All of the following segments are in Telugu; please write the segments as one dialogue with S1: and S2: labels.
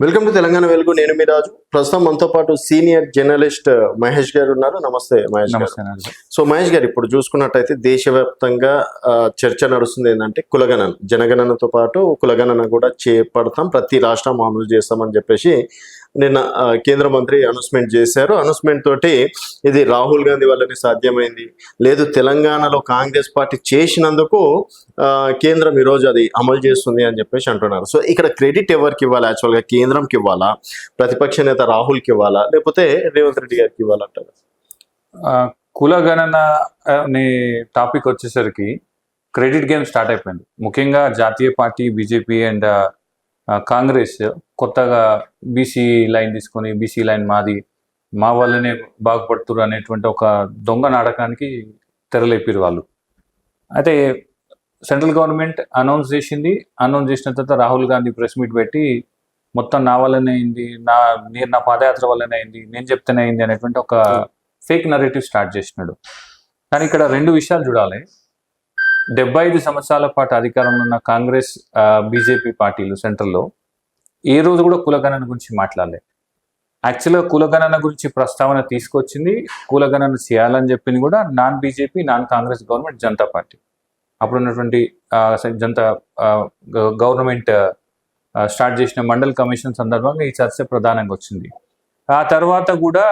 S1: వెల్కమ్ టు తెలంగాణ వెలుగు. నేను మీ రాజు. ప్రస్తుతం మనతో పాటు సీనియర్ జర్నలిస్ట్ మహేష్ గారు ఉన్నారు. నమస్తే మహేష్ గారు. సో మహేష్ గారు, ఇప్పుడు చూసుకున్నట్టయితే దేశవ్యాప్తంగా చర్చ నడుస్తుంది ఏంటంటే కులగణన, జనగణనతో పాటు కులగణన కూడా చేపడతాం, ప్రతి రాష్ట్రం అమలు చేస్తామని చెప్పేసి నిన్న కేంద్ర మంత్రి అనౌన్స్మెంట్ చేశారు. అనౌన్స్మెంట్ తోటి ఇది రాహుల్ గాంధీ వల్లనే సాధ్యమైంది, లేదు తెలంగాణలో కాంగ్రెస్ పార్టీ చేసినందుకు కేంద్రం ఈరోజు అది అమలు చేస్తుంది అని చెప్పేసి అంటున్నారు. సో ఇక్కడ క్రెడిట్ ఎవరికి ఇవ్వాలి? యాక్చువల్గా కేంద్రంకి ఇవ్వాలా, ప్రతిపక్ష నేత రాహుల్కి ఇవ్వాలా, లేకపోతే రేవంత్ రెడ్డి గారికి ఇవ్వాలంటారు?
S2: కులగణన అనే టాపిక్ వచ్చేసరికి క్రెడిట్ గేమ్ స్టార్ట్ అయిపోయింది. ముఖ్యంగా జాతీయ పార్టీ బీజేపీ అండ్ కాంగ్రెస్ కొత్తగా బీసీ లైన్ తీసుకొని బీసీ లైన్ మాది, మా వల్లనే బాగుపడుతురు అనేటువంటి ఒక దొంగ నాటకానికి తెరలేపారు వాళ్ళు. అయితే సెంట్రల్ గవర్నమెంట్ అనౌన్స్ చేసింది. అనౌన్స్ చేసిన తర్వాత రాహుల్ గాంధీ ప్రెస్ మీట్ పెట్టి మొత్తం నా వల్లనే అయింది, నా పాదయాత్ర వల్లనే అయింది, నేను చెప్తేనే అయింది అనేటువంటి ఒక ఫేక్ నరేటివ్ స్టార్ట్ చేసినాడు. కానీ ఇక్కడ రెండు విషయాలు చూడాలి. 75 సంవత్సరాల పాటు అధికారంలో ఉన్న కాంగ్రెస్ బీజేపీ పార్టీలు సెంట్రల్లో ఏ రోజు కూడా కులగణన గురించి మాట్లాడలే. యాక్చువల్గా కులగణన గురించి ప్రస్తావన తీసుకొచ్చింది, కులగణన చేయాలని చెప్పింది కూడా non BJP non Congress government Janata party. అప్పుడున్నటువంటి జనతా గవర్నమెంట్ స్టార్ట్ చేసిన మండల్ కమిషన్ సందర్భంగా ఈ చర్చ ప్రధానంగా వచ్చింది. ఆ తర్వాత కూడా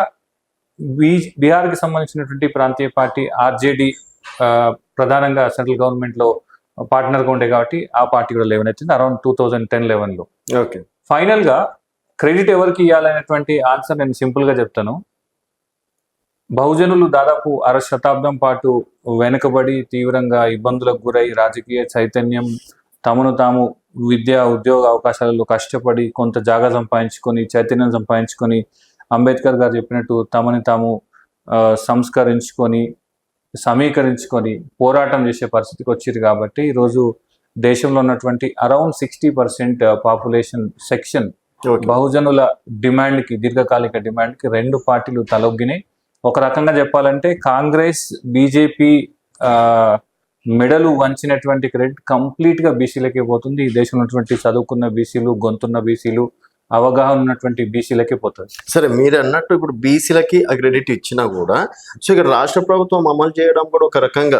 S2: బీహార్కి సంబంధించినటువంటి ప్రాంతీయ పార్టీ ఆర్జేడీ ప్రధానంగా సెంట్రల్ గవర్నమెంట్లో పార్ట్నర్గా ఉండే కాబట్టి ఆ పార్టీ కూడా లేవనెత్తింది అరౌండ్ 2010-11లో.
S1: ఓకే,
S2: ఫైనల్గా క్రెడిట్ ఎవరికి ఇవ్వాలనేటువంటి ఆన్సర్ నేను సింపుల్గా చెప్తాను. బహుజనులు దాదాపు శతాబ్దం పాటు వెనుకబడి తీవ్రంగా ఇబ్బందులకు గురై రాజకీయ చైతన్యం, తమను తాము విద్యా ఉద్యోగ అవకాశాలలో కష్టపడి కొంత జాగా సంపాదించుకొని చైతన్యం సంపాదించుకొని అంబేద్కర్ గారు చెప్పినట్టు తమని తాము సంస్కరించుకొని సమీకరించుకొని పోరాటం చేసే పరిస్థితికి వచ్చింది. కాబట్టి ఈరోజు దేశంలో ఉన్నటువంటి అరౌండ్ 60% పాపులేషన్ సెక్షన్ బహుజనుల డిమాండ్కి, దీర్ఘకాలిక డిమాండ్కి రెండు పార్టీలు తలొగ్గినాయి. ఒక రకంగా చెప్పాలంటే కాంగ్రెస్ బీజేపీ మెడలు వంచినటువంటి క్రెడిట్ కంప్లీట్గా బీసీలకే పోతుంది. ఈ దేశంలో ఉన్నటువంటి చదువుకున్న బీసీలు, గొంతున్న బీసీలు, అవగాహన ఉన్నటువంటి బీసీలకే పోతుంది.
S1: సరే, మీరు అన్నట్టు ఇప్పుడు బీసీలకి ఆ క్రెడిట్ ఇచ్చినా కూడా సో ఇక్కడ రాష్ట్ర ప్రభుత్వం అమలు చేయడం కూడా ఒక రకంగా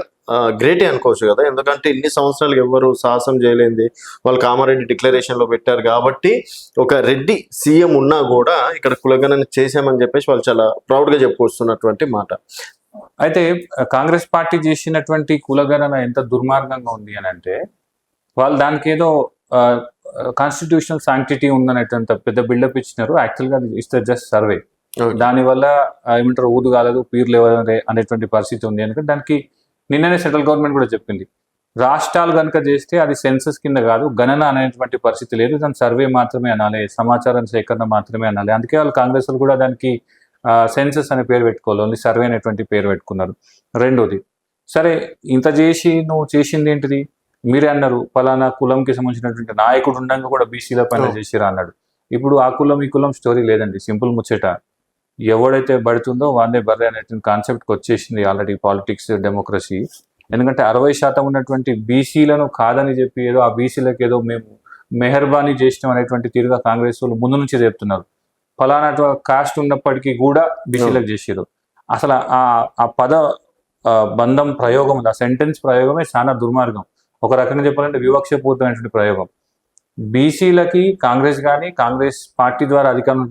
S1: గ్రేటే అనుకోవచ్చు కదా. ఎందుకంటే ఇన్ని సంవత్సరాలు ఎవరు సాహసం చేయలేంది, వాళ్ళు కామారెడ్డి డిక్లరేషన్లో పెట్టారు కాబట్టి ఒక రెడ్డి సీఎం ఉన్నా కూడా ఇక్కడ కులగణన చేశామని చెప్పేసి వాళ్ళు చాలా ప్రౌడ్గా చెప్పుకొస్తున్నటువంటి మాట.
S2: అయితే కాంగ్రెస్ పార్టీ చేసినటువంటి కులగణన ఎంత దుర్మార్గంగా ఉంది అని అంటే, వాళ్ళు దానికి ఏదో కాన్స్టిట్యూషనల్ శాంక్టిటీ ఉందనేటంత పెద్ద బిల్డప్ ఇచ్చినారు. యాక్చువల్గా ఇట్స్ జస్ట్ సర్వే. దానివల్ల ఏమంటారు, ఊదు కాలేదు పీర్లు అనేటువంటి పరిస్థితి ఉంది. ఎందుకంటే దానికి నిన్ననే సెంట్రల్ గవర్నమెంట్ కూడా చెప్పింది, రాష్ట్రాలు కనుక చేస్తే అది సెన్సస్ కింద కాదు, గణన అనేటువంటి పరిస్థితి లేదు, దాని సర్వే మాత్రమే అనాలి, సమాచారం సేకరణ మాత్రమే అనాలి. అందుకే వాళ్ళు కాంగ్రెస్ వాళ్ళు కూడా దానికి సెన్సస్ అనే పేరు పెట్టుకోవాలి, ఓన్లీ సర్వే అనేటువంటి పేరు పెట్టుకున్నారు. రెండోది, సరే ఇంత చేసి నువ్వు చేసింది ఏంటిది? మీరే అన్నారు ఫలానా కులంకి సంబంధించినటువంటి నాయకుడు ఉండగా కూడా బీసీల పైన చేసిరా అన్నాడు. ఇప్పుడు ఆ కులం ఈ కులం స్టోరీ లేదండి. సింపుల్ ముచ్చట, ఎవడైతే పడుతుందో వాడే బర్రె అనేటువంటి కాన్సెప్ట్కి వచ్చేసింది ఆల్రెడీ పాలిటిక్స్, డెమోక్రసీ. ఎందుకంటే 60% ఉన్నటువంటి బీసీలను కాదని చెప్పి ఏదో ఆ బీసీలకు ఏదో మేము మెహర్బానీ చేసినాం అనేటువంటి తీరుగా కాంగ్రెస్ వాళ్ళు ముందు నుంచి చెప్తున్నారు. ఫలానా కాస్ట్ ఉన్నప్పటికీ కూడా బీసీలకు చేసారు. అసలు ఆ పద బంధం ప్రయోగం, ఆ సెంటెన్స్ ప్రయోగమే చాలా దుర్మార్గం. ఒక రకంగా చెప్పాలంటే వివక్షపూరితమైనటువంటి ప్రయోగం. బీసీలకి కాంగ్రెస్ కానీ, కాంగ్రెస్ పార్టీ ద్వారా అధికారం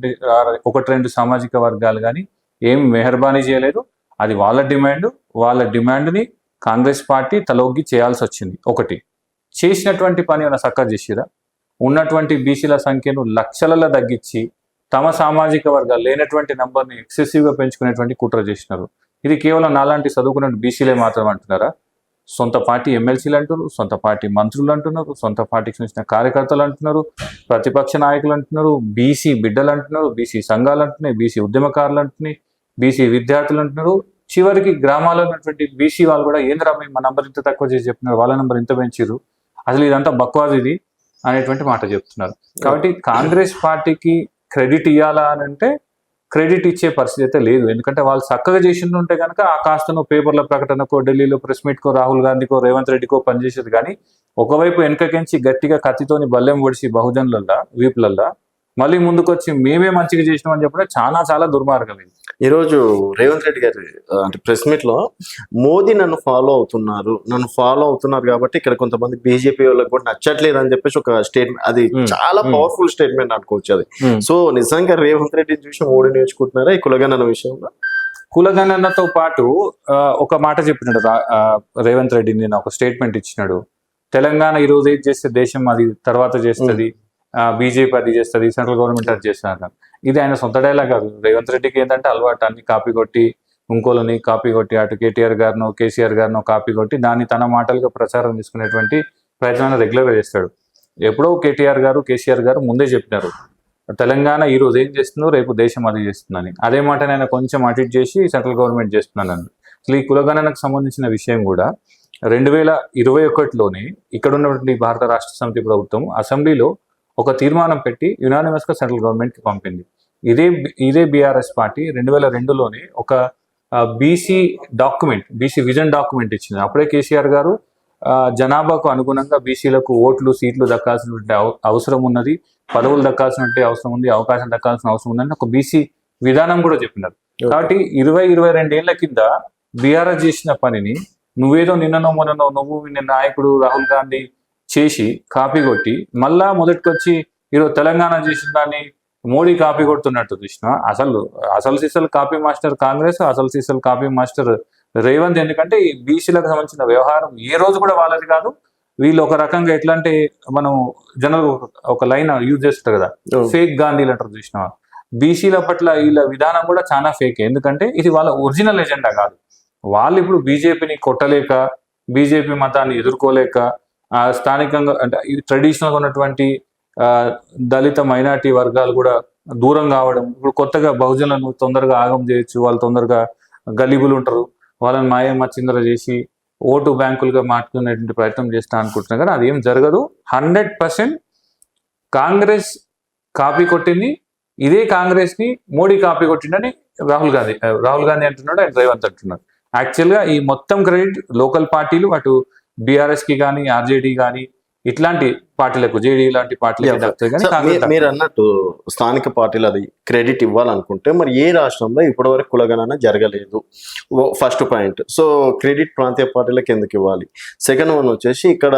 S2: 1-2 సామాజిక వర్గాలు కానీ ఏం మెహర్బానీ చేయలేదు. అది వాళ్ళ డిమాండ్. వాళ్ళ డిమాండ్ని కాంగ్రెస్ పార్టీ తలొగ్గి చేయాల్సి వచ్చింది. ఒకటి, చేసినటువంటి పని ఏమైనా చక్కగా చేసిరా? ఉన్నటువంటి బీసీల సంఖ్యను లక్షలలో తగ్గించి తమ సామాజిక వర్గాలు లేనటువంటి నంబర్ని ఎక్సెసివ్గా పెంచుకునేటువంటి కుట్ర చేసినారు. ఇది కేవలం నాలాంటి చదువుకున్న బీసీలే మాత్రం అంటున్నారా? సొంత పార్టీ ఎమ్మెల్సీలు అంటున్నారు, సొంత పార్టీ మంత్రులు అంటున్నారు, సొంత పార్టీకి సంబంధించిన కార్యకర్తలు అంటున్నారు, ప్రతిపక్ష నాయకులు అంటున్నారు, బీసీ బిడ్డలు అంటున్నారు, బీసీ సంఘాలు అంటున్నాయి, బీసీ ఉద్యమకారులు అంటున్నాయి, బీసీ విద్యార్థులు అంటున్నారు. చివరికి గ్రామాల్లో ఉన్నటువంటి బీసీ వాళ్ళు కూడా ఏంద్రా మా నంబర్ ఇంత తక్కువ చేసి చెప్తున్నారు, వాళ్ళ నంబర్ ఇంత పెంచారు, అసలు ఇదంతా బక్వాజ్ ఇది అనేటువంటి మాట చెప్తున్నారు. కాబట్టి కాంగ్రెస్ పార్టీకి క్రెడిట్ ఇవ్వాలా అని అంటే క్రెడిట్ ఇచ్చే పరిస్థితి అయితే లేదు. ఎందుకంటే వాళ్ళు చక్కగా చేసిందంటే కనుక ఆ కాస్తను పేపర్ల ప్రకటనకో, ఢిల్లీలో ప్రెస్ మీట్కో, రాహుల్ గాంధీకో, రేవంత్ రెడ్డికో పనిచేసేది. కానీ ఒకవైపు వెనకకించి గట్టిగా కత్తితోని బల్లెం ఒడిసి బహుజనులల్లా వీపులల్లా మళ్ళీ ముందుకు వచ్చి మేమే మంచిగా చేసినాం అని చెప్పడం చాలా దుర్మార్గం ఇది.
S1: ఈరోజు రేవంత్ రెడ్డి గారి అంటే ప్రెస్ మీట్ లో మోదీ నన్ను ఫాలో అవుతున్నారు కాబట్టి ఇక్కడ కొంతమంది బీజేపీ వాళ్ళకి కూడా నచ్చట్లేదు అని చెప్పేసి ఒక స్టేట్మెంట్, అది చాలా పవర్ఫుల్ స్టేట్మెంట్ అనుకోవచ్చు అది. సో నిజంగా రేవంత్ రెడ్డిని చూసి మోడీ నేర్చుకుంటున్నారా ఈ కులగణన విషయంలో?
S2: కులగణనతో పాటు ఒక మాట చెప్పినాడు రేవంత్ రెడ్డి, నేను ఒక స్టేట్మెంట్ ఇచ్చినాడు. తెలంగాణ ఈ రోజు ఏది చేస్తే దేశం అది తర్వాత చేస్తుంది, బీజేపీ అది చేస్తుంది, సెంట్రల్ గవర్నమెంట్ అది చేస్తున్నారు. ఇది ఆయన సొంత డైలాగ్ కాదు. రేవంత్ రెడ్డికి ఏంటంటే అలవాటు, అన్ని కాపీ కొట్టి ఇంకోలని కాపీ కొట్టి, అటు కేటీఆర్ గారినో కేసీఆర్ గారినో కాపీ కొట్టి దాన్ని తన మాటలుగా ప్రచారం చేసుకునేటువంటి ప్రయత్నాన్ని రెగ్యులర్గా చేస్తాడు. ఎప్పుడో కేటీఆర్ గారు కేసీఆర్ గారు ముందే చెప్పినారు, తెలంగాణ ఈ రోజు ఏం చేస్తుందో రేపు దేశం అది చేస్తుందని. అదే మాట నేను కొంచెం అటు ఇటు చేసి సెంట్రల్ గవర్నమెంట్ చేస్తున్నాను. అసలు ఈ కులగణనకు సంబంధించిన విషయం కూడా 2021లోనే ఇక్కడ ఉన్నటువంటి భారత రాష్ట్ర సమితి ప్రభుత్వం అసెంబ్లీలో ఒక తీర్మానం పెట్టి యునానిమస్ గా సెంట్రల్ గవర్నమెంట్ కి పంపింది. ఇదే బీఆర్ఎస్ పార్టీ 2002లోనే ఒక బీసీ విజన్ డాక్యుమెంట్ ఇచ్చింది. అప్పుడే కేసీఆర్ గారు జనాభాకు అనుగుణంగా బీసీలకు ఓట్లు సీట్లు దక్కాల్సినటువంటి అవసరం ఉన్నది, పదవులు దక్కాల్సినటువంటి అవసరం ఉంది, అవకాశం దక్కాల్సిన అవసరం ఉందని ఒక బీసీ విధానం కూడా చెప్పినారు. కాబట్టి 22 ఏళ్ల కింద బీఆర్ఎస్ చేసిన పనిని నువ్వేదో నిన్ననో మొన్ననో నువ్వు నిన్న నాయకుడు రాహుల్ గాంధీ చేసి కాపీ కొట్టి మళ్ళా మొదటికొచ్చి ఈరోజు తెలంగాణ చేసిన దాన్ని మోడీ కాపీ కొడుతున్నట్టు చూసిన. అసలు సిసలు కాపీ మాస్టర్ కాంగ్రెస్, అసలు సిసలు కాపీ మాస్టర్ రేవంత్. ఎందుకంటే ఈ బీసీలకు సంబంధించిన వ్యవహారం ఏ రోజు కూడా వాళ్ళది కాదు. వీళ్ళు ఒక రకంగా ఎట్లా అంటే మనం జనరల్ ఒక లైన్ యూజ్ చేస్తారు కదా, ఫేక్ గాంధీలు అంటారు చూసిన. బీసీల పట్ల వీళ్ళ విధానం కూడా చాలా ఫేక్. ఎందుకంటే ఇది వాళ్ళ ఒరిజినల్ ఎజెండా కాదు. వాళ్ళు ఇప్పుడు బీజేపీని కొట్టలేక, బీజేపీ మతాన్ని ఎదుర్కోలేక, స్థానికంగా అంటే ట్రెడిషనల్గా ఉన్నటువంటి దళిత మైనార్టీ వర్గాలు కూడా దూరం కావడం, ఇప్పుడు కొత్తగా బహుజనులను తొందరగా ఆగం చేయొచ్చు, వాళ్ళు తొందరగా గలీబులు ఉంటారు, వాళ్ళని మాయం మచ్చిందర చేసి ఓటు బ్యాంకులుగా మార్చుకునేటువంటి ప్రయత్నం చేస్తా అనుకుంటున్నా. కానీ అది ఏం జరగదు. 100% కాంగ్రెస్ కాపీ కొట్టింది. ఇదే కాంగ్రెస్ ని మోడీ కాపీ కొట్టిండని రాహుల్ గాంధీ అంటున్నాడు, ఆయన రేవంత్ అంటున్నాడు. యాక్చువల్గా ఈ మొత్తం క్రెడిట్ లోకల్ పార్టీలు, అటు బీఆర్ఎస్ కి కానీ ఆర్జేడీ కానీ ఇట్లాంటి పార్టీలకు, జేడీ లాంటి పార్టీలకు దక్కుతాయి.
S1: మీరు అన్నట్టు స్థానిక పార్టీలు అది క్రెడిట్ ఇవ్వాలనుకుంటే మరి ఏ రాష్ట్రంలో ఇప్పటివరకు కులగణన జరగలేదు, ఫస్ట్ పాయింట్. సో క్రెడిట్ ప్రాంతీయ పార్టీలకు ఎందుకు ఇవ్వాలి? సెకండ్ వన్ వచ్చేసి ఇక్కడ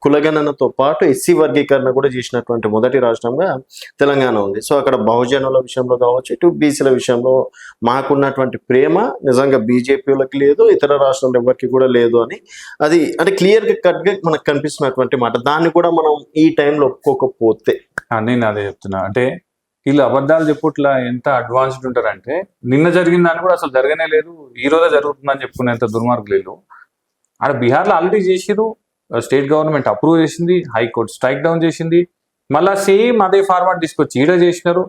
S1: కులగణనతో పాటు ఎస్సీ వర్గీకరణ కూడా చేసినటువంటి మొదటి రాష్ట్రంగా తెలంగాణ ఉంది. సో అక్కడ బహుజనుల విషయంలో కావచ్చు, ఇటు బీసీల విషయంలో మాకున్నటువంటి ప్రేమ నిజంగా బీజేపీలకు లేదు, ఇతర రాష్ట్రాల్లో ఎవరికి కూడా లేదు అని అది అంటే క్లియర్గా కట్గా మనకు కనిపిస్తున్నటువంటి మాట. దాన్ని కూడా మనం ఈ టైంలో ఒప్పుకోకపోతే,
S2: నేను అదే చెప్తున్నా. అంటే వీళ్ళు అబద్ధాలు చెప్పుట్లా ఎంత అడ్వాన్స్డ్ ఉంటారంటే, నిన్న జరిగిన దాన్ని కూడా అసలు జరగనే లేదు, ఈ రోజే జరుగుతుందని చెప్పుకునేంత దుర్మార్గులు వీళ్ళు. అక్కడ బీహార్లో ఆల్రెడీ చేసిరు, స్టేట్ గవర్నమెంట్ అప్రూవ్ చేసింది, హైకోర్టు స్ట్రైక్ డౌన్ చేసింది, మళ్ళా సేమ్ అదే ఫార్మాట్ తీసుకొచ్చి ఈడ చేసినారు.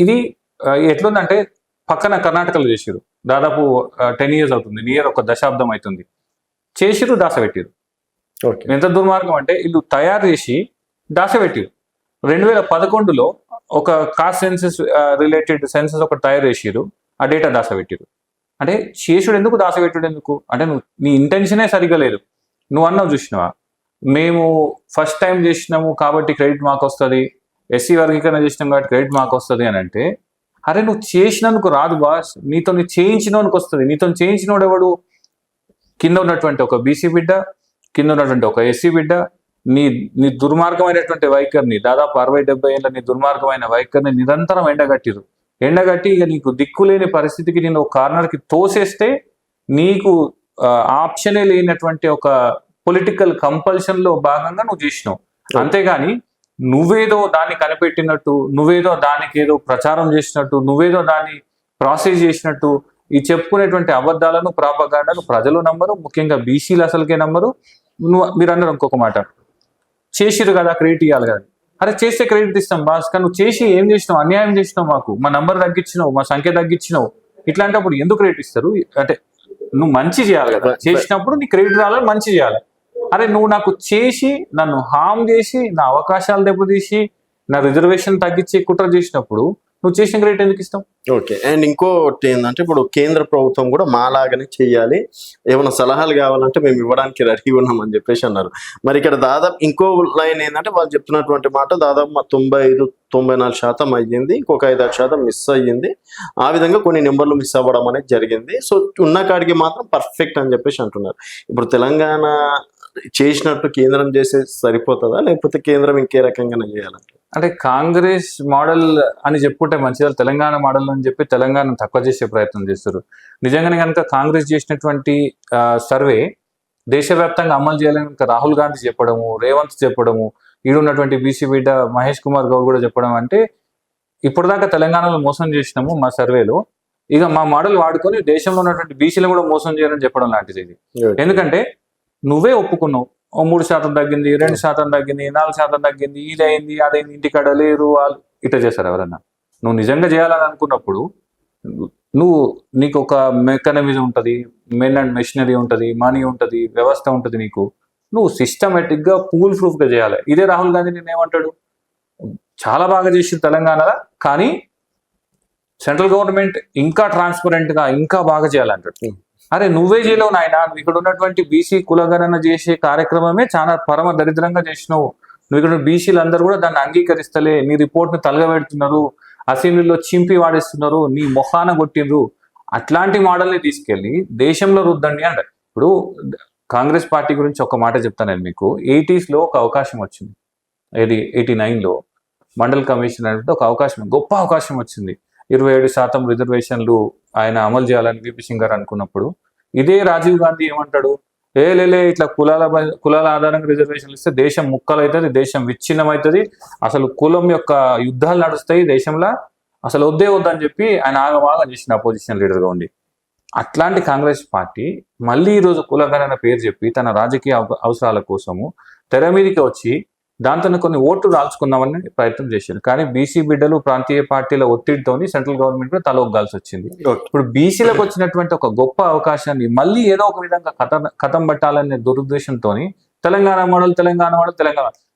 S2: ఇది ఎట్లుందంటే పక్కన కర్ణాటకలో చేసిరు, దాదాపు 10 years అవుతుంది, నియర్ ఒక దశాబ్దం అవుతుంది, చేసిరు, దాసపెట్టిరు. ఎంత దుర్మార్గం అంటే వీళ్ళు తయారు చేసి దాసపెట్టిరు. 2011లో ఒక కాస్ట్ సెన్సెస్ రిలేటెడ్ సెన్సెస్ ఒకటి తయారు చేసిరు, ఆ డేటా దాసపెట్టిరు. అంటే శేషుడు ఎందుకు, దాసపెట్టుడు ఎందుకు అంటే నీ ఇంటెన్షనే సరిగ్గా లేదు. నువ్వు అన్నావు చూసినావా, మేము ఫస్ట్ టైం చేసినాము కాబట్టి క్రెడిట్ మాకు వస్తుంది, ఎస్సీ వర్గీకరణ చేసినాం కాబట్టి క్రెడిట్ మాకు వస్తుంది అని అంటే, అరే నువ్వు చేసినందుకు రాదు బాస్, నీతో చేయించినోనికి వస్తుంది. నీతో చేయించినోడు ఎవడు? కింద ఉన్నటువంటి ఒక బీసీ బిడ్డ, కింద ఉన్నటువంటి ఒక ఎస్సీ బిడ్డ. నీ దుర్మార్గమైనటువంటి వైఖరిని, దాదాపు 60-70 ఏళ్ళ నీ దుర్మార్గమైన వైఖరిని నిరంతరం ఎండగట్టి ఇక నీకు దిక్కులేని పరిస్థితికి నేను ఒక కార్నర్కి తోసేస్తే నీకు ఆప్షనే లేనటువంటి ఒక పొలిటికల్ కంపల్షన్లో భాగంగా నువ్వు చేసినావు. అంతేగాని నువ్వేదో దాన్ని కనిపెట్టినట్టు, నువ్వేదో దానికి ఏదో ప్రచారం చేసినట్టు, నువ్వేదో దాన్ని ప్రాసెస్ చేసినట్టు ఈ చెప్పుకునేటువంటి అబద్ధాలను, ప్రాపగాండాను ప్రజలు నమ్మరు, ముఖ్యంగా బీసీలు అసలుకే నమ్మరు. మీరు అన్నారు ఇంకొక మాట, చేసిరు కదా క్రెడిట్ ఇవ్వాలి కదా. అరే చేస్తే క్రెడిట్ ఇస్తాం బాస్, కానీ నువ్వు చేసి ఏం చేసినావు? అన్యాయం చేసినావు, మాకు మా నంబర్ తగ్గించినావు, మా సంఖ్య తగ్గించినావు. ఇట్లాంటప్పుడు ఎందుకు క్రెడిట్ ఇస్తారు? అంటే నువ్వు మంచి చేయాలి కదా, చేసినప్పుడు నీ క్రెడిట్ రావాలి, మంచి చేయాలి. అరే నువ్వు నాకు చేసి, నన్ను హామ్ చేసి, నా అవకాశాలు దెబ్బతీసి, నా రిజర్వేషన్ తగ్గించి కుట్ర చేసినప్పుడు నువ్వు చేసిన రేట్ ఎందుకు ఇస్తావు?
S1: ఓకే. అండ్ ఇంకోటి ఏంటంటే ఇప్పుడు కేంద్ర ప్రభుత్వం కూడా మాలాగానే చెయ్యాలి, ఏమైనా సలహాలు కావాలంటే మేము ఇవ్వడానికి రెడీ ఉన్నామని చెప్పేసి అన్నారు. మరి ఇక్కడ దాదాపు ఇంకో లైన్ ఏంటంటే వాళ్ళు చెప్తున్నటువంటి మాట దాదాపు 95-94% అయ్యింది, ఇంకొక 5-6% మిస్ అయ్యింది. ఆ విధంగా కొన్ని నెంబర్లు మిస్ అవ్వడం అనేది జరిగింది. సో ఉన్న కాడికి మాత్రం పర్ఫెక్ట్ అని చెప్పేసి అంటున్నారు. ఇప్పుడు తెలంగాణ చేసినట్టు కేంద్రం చేసే సరిపోతుందా, లేకపోతే కేంద్రం ఇంకే రకంగా చేయాలంటే?
S2: అంటే కాంగ్రెస్ మోడల్ అని చెప్పుకుంటే మంచిగా, తెలంగాణ మోడల్ అని చెప్పి తెలంగాణ తక్కువ చేసే ప్రయత్నం చేస్తారు. నిజంగానే కనుక కాంగ్రెస్ చేసినటువంటి సర్వే దేశవ్యాప్తంగా అమలు చేయాలని కనుక రాహుల్ గాంధీ చెప్పడము, రేవంత్ చెప్పడము, ఈడున్నటువంటి బీసీ బిడ్డ మహేష్ కుమార్ గౌడ్ కూడా చెప్పడం అంటే ఇప్పటిదాకా తెలంగాణలో మోసం చేసినాము మా సర్వేలో, ఇక మా మోడల్ వాడుకొని దేశంలో ఉన్నటువంటి బీసీలు కూడా మోసం చేయాలని చెప్పడం లాంటిది ఇది. ఎందుకంటే నువ్వే ఒప్పుకున్నావు 3% తగ్గింది, 2% తగ్గింది, 4% తగ్గింది, ఇది అయింది, అదైంది, ఇంటికాడ లేరు వాళ్ళు ఇట్లా చేస్తారు ఎవరన్నా. నువ్వు నిజంగా చేయాలని అనుకున్నప్పుడు నీకు ఒక మెకానిజం ఉంటుంది, మెన్ అండ్ మెషినరీ ఉంటుంది, మనీ ఉంటుంది, వ్యవస్థ ఉంటుంది, నువ్వు సిస్టమేటిక్ గా పూల్ ప్రూఫ్ గా చేయాలి. ఇదే రాహుల్ గాంధీ నేను ఏమంటాడు, చాలా బాగా చేసి తెలంగాణలో, కానీ సెంట్రల్ గవర్నమెంట్ ఇంకా ట్రాన్స్పరెంట్ గా ఇంకా బాగా చేయాలంటాడు. అరే నువ్వే చేయలేవు నాయన, నువ్వు ఇక్కడ ఉన్నటువంటి బీసీ కులగణన చేసే కార్యక్రమమే చాలా పరమ దరిద్రంగా చేసినావు. నువ్వు ఇక్కడ బీసీలు అందరూ కూడా దాన్ని అంగీకరిస్తలే, నీ రిపోర్ట్ ను తలగబెడుతున్నారు, అసెంబ్లీలో చింపి వాడేస్తున్నారు, నీ మొహాన కొట్టిండ్రు. అట్లాంటి మోడల్ని తీసుకెళ్లి దేశంలో రుద్దండి అంటారు. ఇప్పుడు కాంగ్రెస్ పార్టీ గురించి ఒక మాట చెప్తాను నేను మీకు. 80s లో ఒక అవకాశం వచ్చింది, 89లో మండల్ కమిషన్ అంటే ఒక అవకాశం, గొప్ప అవకాశం వచ్చింది. 27% రిజర్వేషన్లు ఆయన అమలు చేయాలని విపి సింగ్ గారు అనుకున్నప్పుడు ఇదే రాజీవ్ గాంధీ ఏమంటాడు, లేలే ఇట్లా కులాల ఆధారంగా రిజర్వేషన్లు ఇస్తే దేశం ముక్కలవుతుంది, దేశం విచ్ఛిన్నమవుతుంది, అసలు కులం యొక్క యుద్ధాలు నడుస్తాయి దేశంలో, అసలు వద్దే వద్దని చెప్పి ఆయన ఆగమాగా చేసిన అపోజిషన్ లీడర్గా ఉండి. అట్లాంటి కాంగ్రెస్ పార్టీ మళ్ళీ ఈరోజు కులగణన పేరు చెప్పి తన రాజకీయ అవసరాల కోసము తెర మీదకి వచ్చి దాంతో కొన్ని ఓట్లు రాల్చుకుందామని ప్రయత్నం చేశారు. కానీ బీసీ బిడ్డలు ప్రాంతీయ పార్టీల ఒత్తిడితోని సెంట్రల్ గవర్నమెంట్ కూడా తలొగ్గాల్సి వచ్చింది. ఇప్పుడు బీసీలకు వచ్చినటువంటి ఒక గొప్ప అవకాశాన్ని మళ్ళీ ఏదో ఒక విధంగా కథం పట్టాలనే దురుద్దేశంతో తెలంగాణ మోడల్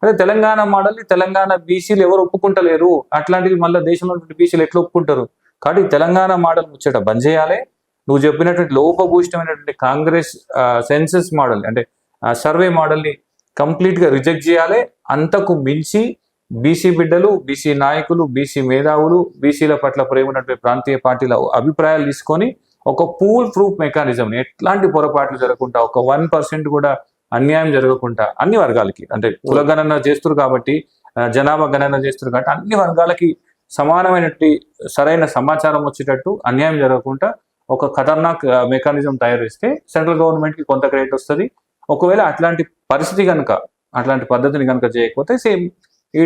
S2: అదే తెలంగాణ మోడల్ని తెలంగాణ బీసీలు ఎవరు ఒప్పుకుంటలేరు, అట్లాంటివి మళ్ళీ దేశంలో బీసీలు ఎట్లా ఒప్పుకుంటారు? కాబట్టి తెలంగాణ మోడల్ ముచ్చట బంద్ చేయాలి. నువ్వు చెప్పినటువంటి లోపభూయిష్టమైనటువంటి కాంగ్రెస్ సెన్సస్ మోడల్ అంటే సర్వే మోడల్ని కంప్లీట్ గా రిజెక్ట్ చేయాలి. అంతకు మించి బీసీ బిడ్డలు, బీసీ నాయకులు, బీసీ మేధావులు, బీసీల పట్ల ప్రేమ ఉన్నటువంటి ప్రాంతీయ పార్టీల అభిప్రాయాలు తీసుకొని ఒక పూల్ ప్రూఫ్ మెకానిజం, ఎట్లాంటి పొరపాట్లు జరగకుండా, ఒక 1% కూడా అన్యాయం జరగకుండా అన్ని వర్గాలకి, అంటే కుల గణన చేస్తున్నారు కాబట్టి, జనాభా గణన చేస్తున్నారు కాబట్టి అన్ని వర్గాలకి సమానమైనటువంటి సరైన సమాచారం వచ్చేటట్టు, అన్యాయం జరగకుండా ఒక ఖతర్నాక్ మెకానిజం తయారు చేస్తే సెంట్రల్ గవర్నమెంట్ కి కొంత క్రెడిట్ వస్తుంది. ఒకవేళ అట్లాంటి పరిస్థితి కనుక, అట్లాంటి పద్ధతిని కనుక చేయకపోతే సేమ్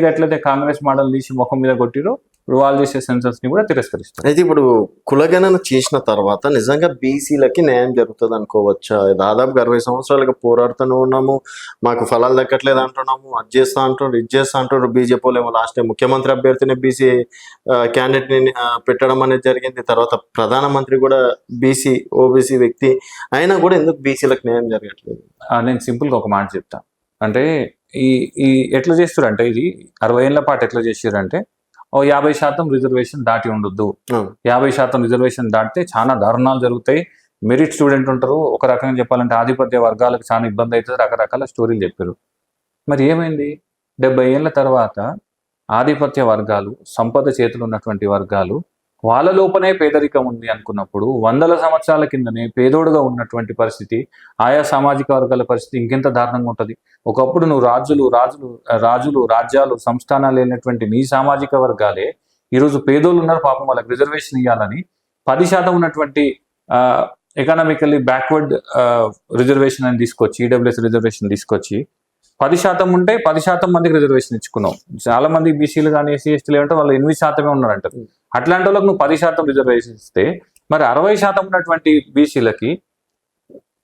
S2: ఎట్లయితే కాంగ్రెస్ మోడల్ తీసి ముఖం మీద కొట్టిరో ఇప్పుడు వాళ్ళు చేసే సెన్సస్ ని కూడా తిరస్కరిస్తారు.
S1: అయితే ఇప్పుడు కులగణన చేసిన తర్వాత నిజంగా బీసీలకి న్యాయం జరుగుతుంది అనుకోవచ్చా? దాదాపు 60 సంవత్సరాలుగా పోరాడుతూనే ఉన్నాము, మాకు ఫలాలు దక్కట్లేదు అంటున్నాము, అది చేస్తా అంటున్నారు, ఇది చేస్తా అంటున్నారు. బీజేపీ ఏమో లాస్ట్ టైం ముఖ్యమంత్రి అభ్యర్థిని బీసీ క్యాండిడేట్ ని పెట్టడం అనేది జరిగింది. తర్వాత ప్రధానమంత్రి కూడా బీసీ ఓబీసీ వ్యక్తి అయినా కూడా ఎందుకు బీసీలకు న్యాయం జరగట్లేదు?
S2: నేను సింపుల్ గా ఒక మాట చెప్తా. అంటే ఈ ఎట్లా చేస్తారు అంటే, ఇది 60 ఏళ్ల పాటు ఎట్లా చేసారంటే, 50% రిజర్వేషన్ దాటి ఉండొద్దు, 50% రిజర్వేషన్ దాటితే చాలా దారుణాలు జరుగుతాయి, మెరిట్ స్టూడెంట్ ఉంటారు, ఒక రకంగా చెప్పాలంటే ఆధిపత్య వర్గాలకు చాలా ఇబ్బంది అవుతుంది, రకరకాల స్టోరీలు చెప్పారు. మరి ఏమైంది? 70 ఏళ్ల తర్వాత ఆధిపత్య వర్గాలు, సంపద చేతులు ఉన్నటువంటి వర్గాలు, వాళ్ళ లోపనే పేదరికం ఉంది అనుకున్నప్పుడు, 100 సంవత్సరాల కిందనే పేదోడుగా ఉన్నటువంటి పరిస్థితి, ఆయా సామాజిక వర్గాల పరిస్థితి ఇంకెంత దారుణంగా ఉంటుంది. ఒకప్పుడు నువ్వు రాజులు రాజ్యాలు సంస్థానాలు లేనటువంటి నీ సామాజిక వర్గాలే ఈరోజు పేదోళ్ళు ఉన్నారు, పాపం వాళ్ళకి రిజర్వేషన్ ఇవ్వాలని 10% ఉన్నటువంటి ఎకనామికల్లీ బ్యాక్వర్డ్ రిజర్వేషన్ అని తీసుకొచ్చి, ఈడబ్ల్యూఎస్ రిజర్వేషన్ తీసుకొచ్చి 10% ఉంటే 10% మందికి రిజర్వేషన్ ఇచ్చుకున్నావు. చాలా మంది బీసీలు కానీ ఎస్సీ ఎస్టీలు ఏమంటే వాళ్ళు 8% ఉన్నారంటారు. అట్లాంటి వాళ్ళకి నువ్వు 10% రిజర్వేషన్ ఇస్తే మరి 60% ఉన్నటువంటి బీసీలకి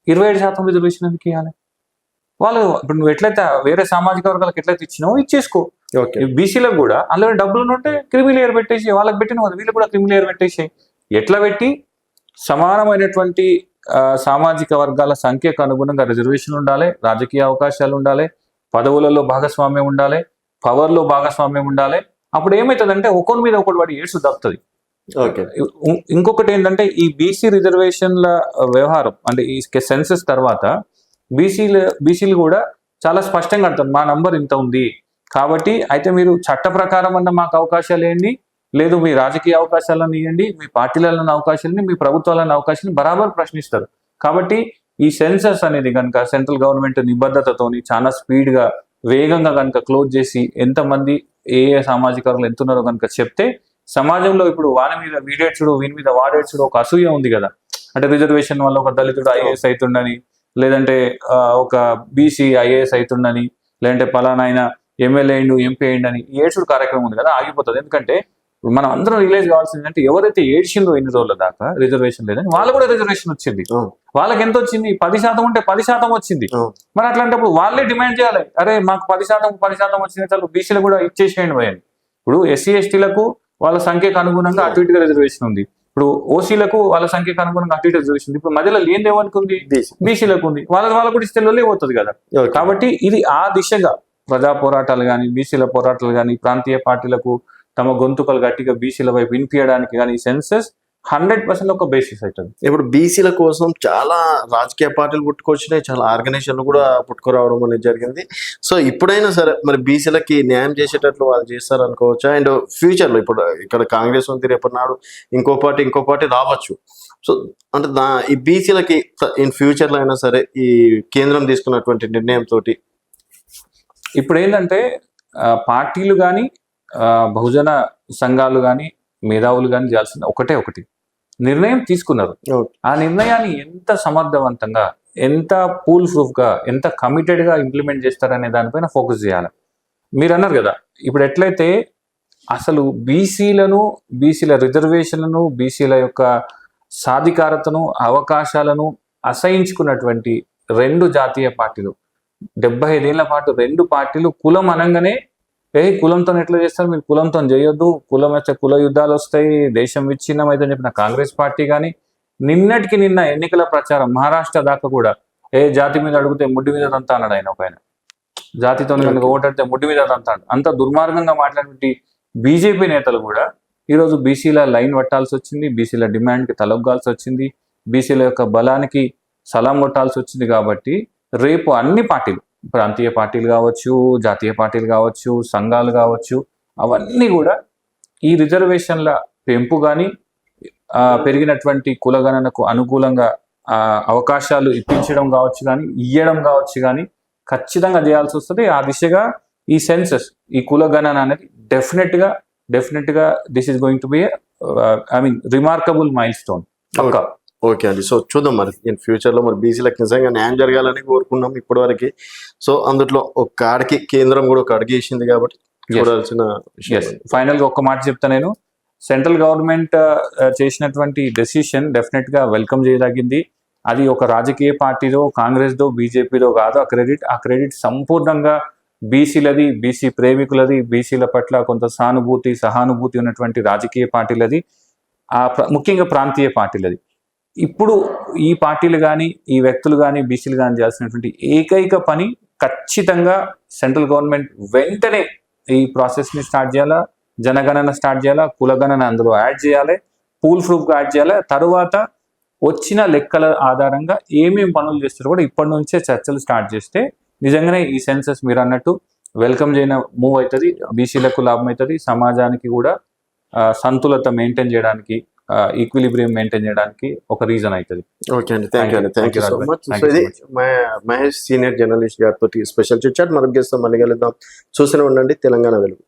S2: 27% రిజర్వేషన్ ఎందుకు ఇవ్వాలి? వాళ్ళు ఇప్పుడు నువ్వు ఎట్లయితే వేరే సామాజిక వర్గాలకు ఎట్లయితే ఇచ్చినావో ఇచ్చేసుకో. బీసీలకు కూడా అందులో డబ్బులు ఉంటే క్రిమినల్ లేయర్ పెట్టేసి, వాళ్ళకి పెట్టిన వీళ్ళు కూడా క్రిమినల్ లేయర్ పెట్టేసి, ఎట్లా పెట్టి సమానమైనటువంటి సామాజిక వర్గాల సంఖ్యకు అనుగుణంగా రిజర్వేషన్ ఉండాలి, రాజకీయ అవకాశాలు ఉండాలి, పదవులలో భాగస్వామ్యం ఉండాలి, పవర్లో భాగస్వామ్యం ఉండాలి. అప్పుడు ఏమవుతుందంటే ఒకరి మీద ఒకటి వాడి ఏడ్సు దక్కుతుంది.
S1: ఓకే.
S2: ఇంకొకటి ఏంటంటే ఈ బీసీ రిజర్వేషన్ల వ్యవహారం అంటే ఈ సెన్సస్ తర్వాత బీసీలు కూడా చాలా స్పష్టంగా అంటారు మా నంబర్ ఇంత ఉంది కాబట్టి అయితే మీరు చట్ట ప్రకారం అన్న మాకు అవకాశాలు ఏంటి, లేదు మీ రాజకీయ అవకాశాలను ఇవ్వండి, మీ పార్టీలలో అవకాశాలని, మీ ప్రభుత్వాలను అవకాశాలని బరాబర్ ప్రశ్నిస్తారు. కాబట్టి ఈ సెన్సస్ అనేది కనుక సెంట్రల్ గవర్నమెంట్ నిబద్ధతతోని చాలా స్పీడ్గా వేగంగా కనుక క్లోజ్ చేసి ఎంతమంది ఏ సామాజిక వర్గాలు ఎంత ఉన్నారో కనుక చెప్తే సమాజంలో ఇప్పుడు వాని మీద వీడేడ్చుడు వీని మీద వాడేడ్చుడు ఒక అసూయ ఉంది కదా. అంటే రిజర్వేషన్ వల్ల ఒక దళితుడు ఐఏఎస్ అవుతుండని, లేదంటే ఒక బీసీ ఐఏఎస్ అవుతుండని, లేదంటే పలానా ఆయన ఎమ్మెల్యే అయిండు ఎంపీ అయిండని ఏడ్చుడు కార్యక్రమం ఉంది కదా, ఆగిపోతుంది. ఎందుకంటే మనం అందరం రిలైజ్ కావాల్సింది అంటే ఎవరైతే ఏడ్చిందో ఎన్ని రోజుల దాకా రిజర్వేషన్ లేదని వాళ్ళు కూడా రిజర్వేషన్ వచ్చింది. వాళ్ళకి ఎంత వచ్చింది? 10% ఉంటే 10% వచ్చింది. మరి అట్లాంటప్పుడు వాళ్ళే డిమాండ్ చేయాలి, అరే మాకు 10% వచ్చింది చాలు బీసీలు కూడా ఇచ్చేసేయండి భయని. ఇప్పుడు ఎస్సీ ఎస్టీలకు వాళ్ళ సంఖ్యకు అనుగుణంగా అటు ఇటుగా రిజర్వేషన్ ఉంది. ఇప్పుడు ఓసీలకు వాళ్ళ సంఖ్యకు అనుగుణంగా అటు ఇటు రిజర్వేషన్ ఉంది. ఇప్పుడు మధ్యలో లేని ఎవరికి ఉంది? బీసీలకు ఉంది. వాళ్ళ కూడా ఇస్తే పోతుంది కదా. కాబట్టి ఇది ఆ దిశగా ప్రజా పోరాటాలు కానీ, బీసీల పోరాటాలు కానీ, ప్రాంతీయ పార్టీలకు తమ గొంతుకలు గట్టిగా బీసీల వైపు వినిపించడానికి కానీ సెన్సస్ 100% ఒక బేసిస్ అవుతుంది.
S1: ఇప్పుడు బీసీల కోసం చాలా రాజకీయ పార్టీలు పుట్టుకొచ్చినాయి, చాలా ఆర్గనైజేషన్లు కూడా పుట్టుకురావడం అనేది జరిగింది. సో ఇప్పుడైనా సరే మరి బీసీలకి న్యాయం చేసేటట్లు వాళ్ళు చేస్తారు అనుకోవచ్చా? అండ్ ఫ్యూచర్లో ఇప్పుడు ఇక్కడ కాంగ్రెస్ ఉంది, రేపటి నాడు ఇంకో పార్టీ రావచ్చు. సో అంటే ఈ బీసీలకి ఇన్ ఫ్యూచర్లో అయినా సరే ఈ కేంద్రం తీసుకున్నటువంటి నిర్ణయంతో
S2: ఇప్పుడు ఏంటంటే పార్టీలు కానీ బహుజన సంఘాలు కానీ మేధావులు కానీ చేయాల్సిన ఒకటి నిర్ణయం తీసుకున్నారు. ఆ నిర్ణయాన్ని ఎంత సమర్థవంతంగా, ఎంత పూల్ ప్రూఫ్గా, ఎంత కమిటెడ్గా ఇంప్లిమెంట్ చేస్తారనే దానిపైన ఫోకస్ చేయాలి. మీరు అన్నారు కదా ఇప్పుడు ఎట్లయితే అసలు బీసీల రిజర్వేషన్లను, బీసీల యొక్క సాధికారతను, అవకాశాలను అసహించుకున్నటువంటి 2 జాతీయ పార్టీలు 75 ఏళ్ల పాటు 2 పార్టీలు కులం అనగానే కులంతో ఎట్లా చేస్తారు, మీరు కులంతో చేయొద్దు, కులం అయితే కుల యుద్ధాలు వస్తాయి, దేశం విచ్ఛిన్నం అయితే చెప్పిన కాంగ్రెస్ పార్టీ కానీ నిన్నటికి నిన్న ఎన్నికల ప్రచారం మహారాష్ట్ర దాకా కూడా జాతి మీద అడిగితే ముడ్డి మీద తంతా అన్నాడు ఆయన. ఒక ఆయన జాతితో కనుక ఓటాడితే ముడ్డి మీద తంతాడు. అంత దుర్మార్గంగా మాట్లాడినటువంటి బీజేపీ నేతలు కూడా ఈరోజు బీసీల లైన్ పట్టాల్సి వచ్చింది, బీసీల డిమాండ్కి తలొగ్గాల్సి వచ్చింది, బీసీల యొక్క బలానికి సలాం కొట్టాల్సి వచ్చింది. కాబట్టి రేపు అన్ని పార్టీలు, ప్రాంతీయ పార్టీలు కావచ్చు, జాతీయ పార్టీలు కావచ్చు, సంఘాలు కావచ్చు, అవన్నీ కూడా ఈ రిజర్వేషన్ల పెంపు కానీ పెరిగినటువంటి కులగణనకు అనుకూలంగా అవకాశాలు ఇప్పించడం కావచ్చు కానీ, ఇయ్యడం కావచ్చు కానీ ఖచ్చితంగా చేయాల్సి వస్తుంది. ఆ దిశగా ఈ సెన్సస్, ఈ కులగణన అనేది డెఫినెట్గా this is going to be remarkable mile stone.
S1: Okay అండి. సో చూద్దాం మరి ఇన్ ఫ్యూచర్లో మరి బీసీలకు నిజంగా న్యాయం జరగాలని కోరుకున్నాం ఇప్పటివరకు. సో అందులో ఒక కాడికి కేంద్రం కూడా ఒక అడిగేసింది కాబట్టి చూడాల్సిన విషయం.
S2: ఫైనల్గా ఒక్క మాట చెప్తా నేను, సెంట్రల్ గవర్నమెంట్ చేసినటువంటి డెసిషన్ డెఫినెట్గా వెల్కమ్ చేయదగింది. అది ఒక రాజకీయ పార్టీలో, కాంగ్రెస్దో, బీజేపీలో కాదు. ఆ క్రెడిట్ సంపూర్ణంగా బీసీలది, బీసీ ప్రేమికులది, బీసీల పట్ల కొంత సహానుభూతి ఉన్నటువంటి రాజకీయ పార్టీలది, ముఖ్యంగా ప్రాంతీయ పార్టీలది. ఇప్పుడు ఈ పార్టీలు కానీ, ఈ వ్యక్తులు కానీ, బీసీలు కానీ చేయాల్సినటువంటి ఏకైక పని ఖచ్చితంగా సెంట్రల్ గవర్నమెంట్ వెంటనే ఈ ప్రాసెస్ని స్టార్ట్ చేయాలా, జనగణన స్టార్ట్ చేయాలా, కులగణన అందులో యాడ్ చేయాలి, పూల్ ప్రూఫ్గా యాడ్ చేయాలి. తరువాత వచ్చిన లెక్కల ఆధారంగా ఏమేమి పనులు చేస్తారో కూడా ఇప్పటి నుంచే చర్చలు స్టార్ట్ చేస్తే నిజంగానే ఈ సెన్సస్ మీరు అన్నట్టు వెల్కమ్ చేయన మూవ్ అవుతుంది, బీసీలకు లాభం అవుతుంది, సమాజానికి కూడా సంతులత మెయింటైన్ చేయడానికి, ఈక్విలిబ్రియం మెయింటైన్ చేయడానికి ఒక రీజన్ అవుతుంది.
S1: ఓకే అండి, thank you so much. So ఇది మహేష్ సీనియర్ జర్నలిస్ట్ గారితో స్పెషల్ చిట్ చాట్. మరొక గెస్ట్ మళ్ళీ కలుద్దాం. చూస్తూనే ఉండండి తెలంగాణ వెలుగు.